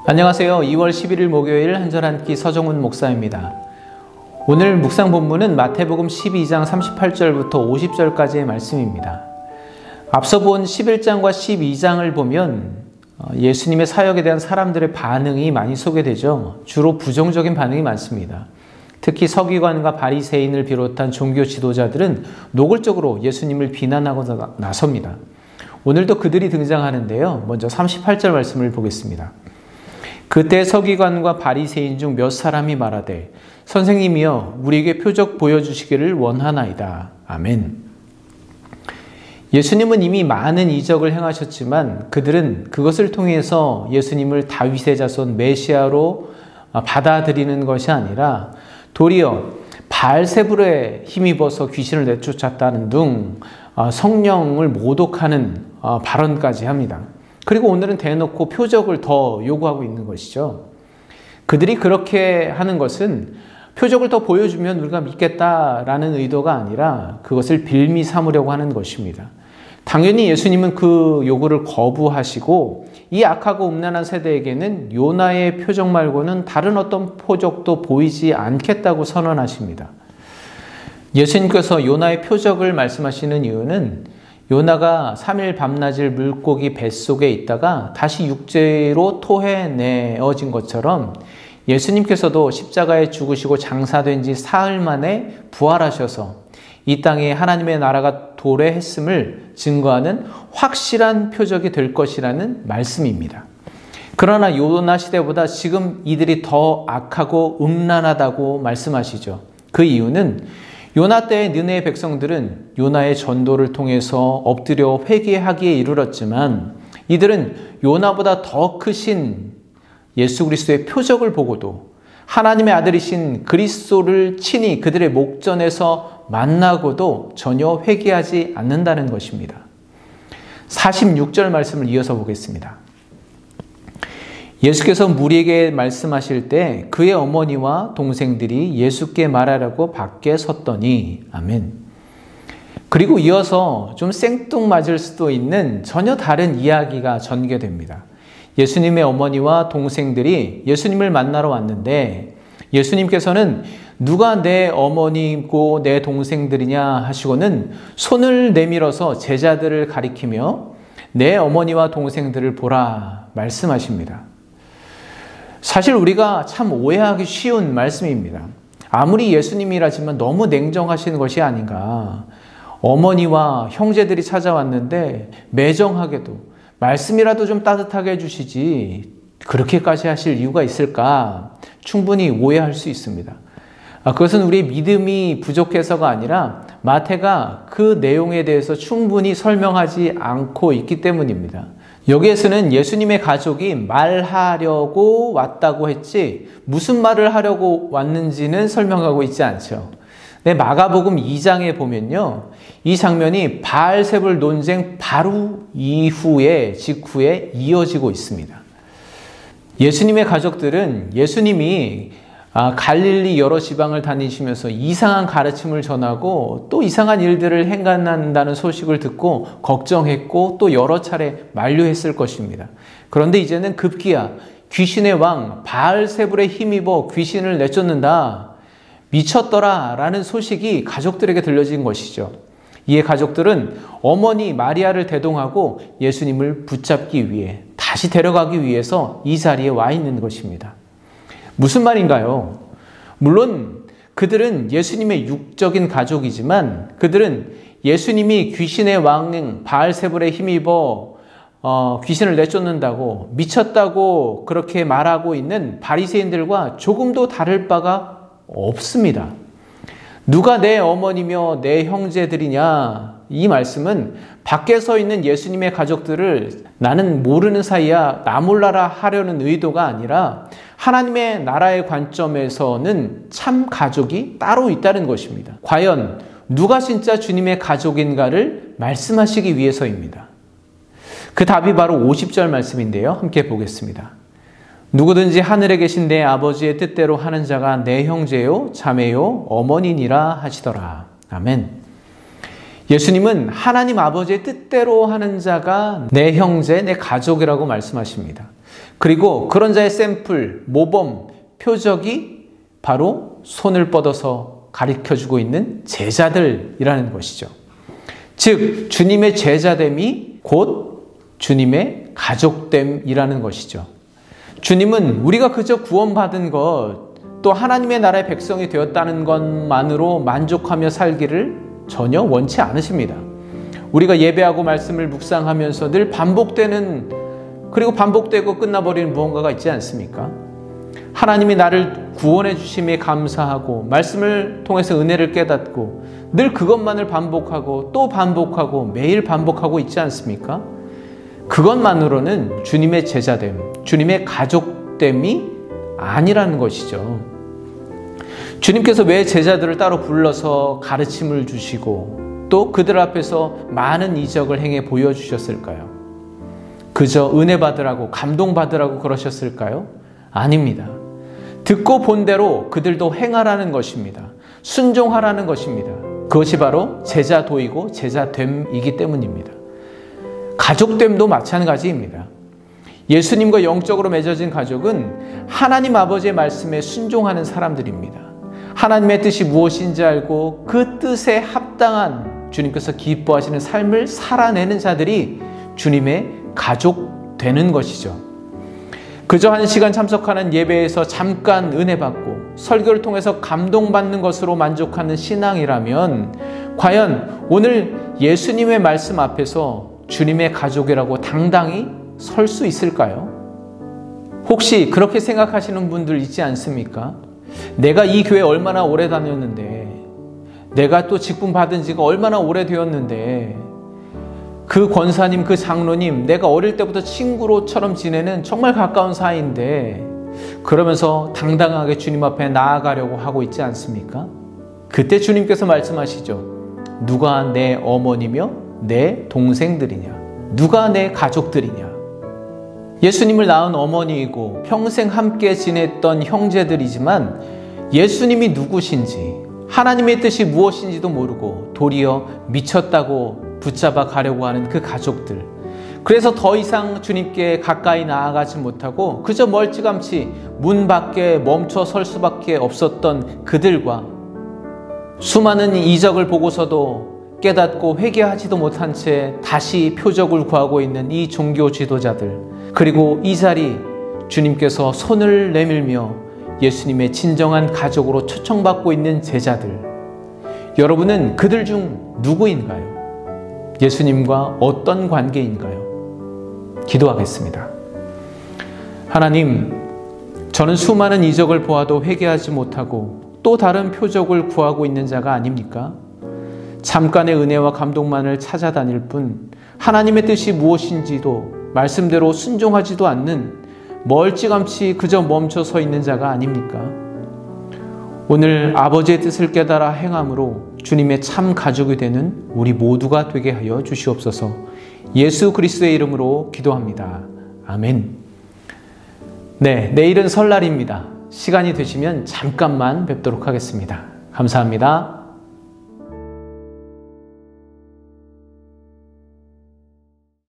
안녕하세요. 2월 11일 목요일 한절 한 끼 서정훈 목사입니다. 오늘 묵상 본문은 마태복음 12장 38절부터 50절까지의 말씀입니다. 앞서 본 11장과 12장을 보면 예수님의 사역에 대한 사람들의 반응이 많이 소개되죠. 주로 부정적인 반응이 많습니다. 특히 서기관과 바리새인을 비롯한 종교 지도자들은 노골적으로 예수님을 비난하고 나섭니다. 오늘도 그들이 등장하는데요. 먼저 38절 말씀을 보겠습니다. 그때 서기관과 바리새인 중 몇 사람이 말하되 선생님이여 우리에게 표적 보여주시기를 원하나이다. 아멘. 예수님은 이미 많은 이적을 행하셨지만 그들은 그것을 통해서 예수님을 다윗의 자손 메시아로 받아들이는 것이 아니라 도리어 바알세불에 힘입어서 귀신을 내쫓았다는 등 성령을 모독하는 발언까지 합니다. 그리고 오늘은 대놓고 표적을 더 요구하고 있는 것이죠. 그들이 그렇게 하는 것은 표적을 더 보여주면 우리가 믿겠다라는 의도가 아니라 그것을 빌미 삼으려고 하는 것입니다. 당연히 예수님은 그 요구를 거부하시고 이 악하고 음란한 세대에게는 요나의 표적 말고는 다른 어떤 표적도 보이지 않겠다고 선언하십니다. 예수님께서 요나의 표적을 말씀하시는 이유는 요나가 3일 밤낮을 물고기 뱃속에 있다가 다시 육지로 토해내어진 것처럼 예수님께서도 십자가에 죽으시고 장사된 지 사흘 만에 부활하셔서 이 땅에 하나님의 나라가 도래했음을 증거하는 확실한 표적이 될 것이라는 말씀입니다. 그러나 요나 시대보다 지금 이들이 더 악하고 음란하다고 말씀하시죠. 그 이유는 요나 때의 느헤 백성들은 요나의 전도를 통해서 엎드려 회개하기에 이르렀지만 이들은 요나보다 더 크신 예수 그리스도의 표적을 보고도 하나님의 아들이신 그리스도를 친히 그들의 목전에서 만나고도 전혀 회개하지 않는다는 것입니다. 46절 말씀을 이어서 보겠습니다. 예수께서 무리에게 말씀하실 때 그의 어머니와 동생들이 예수께 말하려고 밖에 섰더니 아멘. 그리고 이어서 좀 생뚱맞을 수도 있는 전혀 다른 이야기가 전개됩니다. 예수님의 어머니와 동생들이 예수님을 만나러 왔는데 예수님께서는 누가 내 어머니고 내 동생들이냐 하시고는 손을 내밀어서 제자들을 가리키며 내 어머니와 동생들을 보라 말씀하십니다. 사실 우리가 참 오해하기 쉬운 말씀입니다. 아무리 예수님이라지만 너무 냉정하신 것이 아닌가. 어머니와 형제들이 찾아왔는데 매정하게도 말씀이라도 좀 따뜻하게 해주시지 그렇게까지 하실 이유가 있을까? 충분히 오해할 수 있습니다. 그것은 우리의 믿음이 부족해서가 아니라 마태가 그 내용에 대해서 충분히 설명하지 않고 있기 때문입니다. 여기에서는 예수님의 가족이 말하려고 왔다고 했지 무슨 말을 하려고 왔는지는 설명하고 있지 않죠. 마가복음 2장에 보면요. 이 장면이 바알세불 논쟁 바로 직후에 이어지고 있습니다. 예수님의 가족들은 예수님이 갈릴리 여러 지방을 다니시면서 이상한 가르침을 전하고 또 이상한 일들을 행한다는 소식을 듣고 걱정했고 또 여러 차례 만류했을 것입니다. 그런데 이제는 급기야 귀신의 왕 바알세불에 힘입어 귀신을 내쫓는다. 미쳤더라 라는 소식이 가족들에게 들려진 것이죠. 이에 가족들은 어머니 마리아를 대동하고 예수님을 붙잡기 위해 다시 데려가기 위해서 이 자리에 와 있는 것입니다. 무슨 말인가요? 물론 그들은 예수님의 육적인 가족이지만 그들은 예수님이 귀신의 왕 바알세불에 힘입어 귀신을 내쫓는다고 미쳤다고 그렇게 말하고 있는 바리새인들과 조금도 다를 바가 없습니다. 누가 내 어머니며 내 형제들이냐? 이 말씀은 밖에 서 있는 예수님의 가족들을 나는 모르는 사이야 나 몰라라 하려는 의도가 아니라 하나님의 나라의 관점에서는 참 가족이 따로 있다는 것입니다. 과연 누가 진짜 주님의 가족인가를 말씀하시기 위해서입니다. 그 답이 바로 50절 말씀인데요. 함께 보겠습니다. 누구든지 하늘에 계신 내 아버지의 뜻대로 하는 자가 내 형제요 자매요 어머니니라 하시더라. 아멘. 예수님은 하나님 아버지의 뜻대로 하는 자가 내 형제, 내 가족이라고 말씀하십니다. 그리고 그런 자의 샘플, 모범, 표적이 바로 손을 뻗어서 가르쳐주고 있는 제자들이라는 것이죠. 즉 주님의 제자됨이 곧 주님의 가족됨이라는 것이죠. 주님은 우리가 그저 구원받은 것, 또 하나님의 나라의 백성이 되었다는 것만으로 만족하며 살기를 전혀 원치 않으십니다. 우리가 예배하고 말씀을 묵상하면서 늘 반복되는, 그리고 반복되고 끝나버리는 무언가가 있지 않습니까? 하나님이 나를 구원해 주심에 감사하고 말씀을 통해서 은혜를 깨닫고 늘 그것만을 반복하고 또 반복하고 매일 반복하고 있지 않습니까? 그것만으로는 주님의 제자됨, 주님의 가족됨이 아니라는 것이죠. 주님께서 왜 제자들을 따로 불러서 가르침을 주시고 또 그들 앞에서 많은 이적을 행해 보여주셨을까요? 그저 은혜 받으라고, 감동 받으라고 그러셨을까요? 아닙니다. 듣고 본 대로 그들도 행하라는 것입니다. 순종하라는 것입니다. 그것이 바로 제자도이고 제자됨이기 때문입니다. 가족됨도 마찬가지입니다. 예수님과 영적으로 맺어진 가족은 하나님 아버지의 말씀에 순종하는 사람들입니다. 하나님의 뜻이 무엇인지 알고 그 뜻에 합당한 주님께서 기뻐하시는 삶을 살아내는 자들이 주님의 가족 되는 것이죠. 그저 한 시간 참석하는 예배에서 잠깐 은혜 받고 설교를 통해서 감동받는 것으로 만족하는 신앙이라면 과연 오늘 예수님의 말씀 앞에서 주님의 가족이라고 당당히 설 수 있을까요? 혹시 그렇게 생각하시는 분들 있지 않습니까? 내가 이 교회 얼마나 오래 다녔는데, 내가 또 직분 받은 지가 얼마나 오래되었는데, 그 권사님, 그 장로님, 내가 어릴 때부터 친구로처럼 지내는 정말 가까운 사이인데 그러면서 당당하게 주님 앞에 나아가려고 하고 있지 않습니까? 그때 주님께서 말씀하시죠. 누가 내 어머니며 내 동생들이냐? 누가 내 가족들이냐? 예수님을 낳은 어머니이고 평생 함께 지냈던 형제들이지만 예수님이 누구신지, 하나님의 뜻이 무엇인지도 모르고 도리어 미쳤다고 붙잡아 가려고 하는 그 가족들. 그래서 더 이상 주님께 가까이 나아가지 못하고 그저 멀찌감치 문 밖에 멈춰 설 수밖에 없었던 그들과 수많은 이적을 보고서도 깨닫고 회개하지도 못한 채 다시 표적을 구하고 있는 이 종교 지도자들, 그리고 이 자리 주님께서 손을 내밀며 예수님의 진정한 가족으로 초청받고 있는 제자들, 여러분은 그들 중 누구인가요? 예수님과 어떤 관계인가요? 기도하겠습니다. 하나님, 저는 수많은 이적을 보아도 회개하지 못하고 또 다른 표적을 구하고 있는 자가 아닙니까? 잠깐의 은혜와 감동만을 찾아다닐 뿐 하나님의 뜻이 무엇인지도 말씀대로 순종하지도 않는 멀찌감치 그저 멈춰 서 있는 자가 아닙니까? 오늘 아버지의 뜻을 깨달아 행함으로 주님의 참 가족이 되는 우리 모두가 되게 하여 주시옵소서. 예수 그리스도의 이름으로 기도합니다. 아멘. 네, 내일은 설날입니다. 시간이 되시면 잠깐만 뵙도록 하겠습니다. 감사합니다.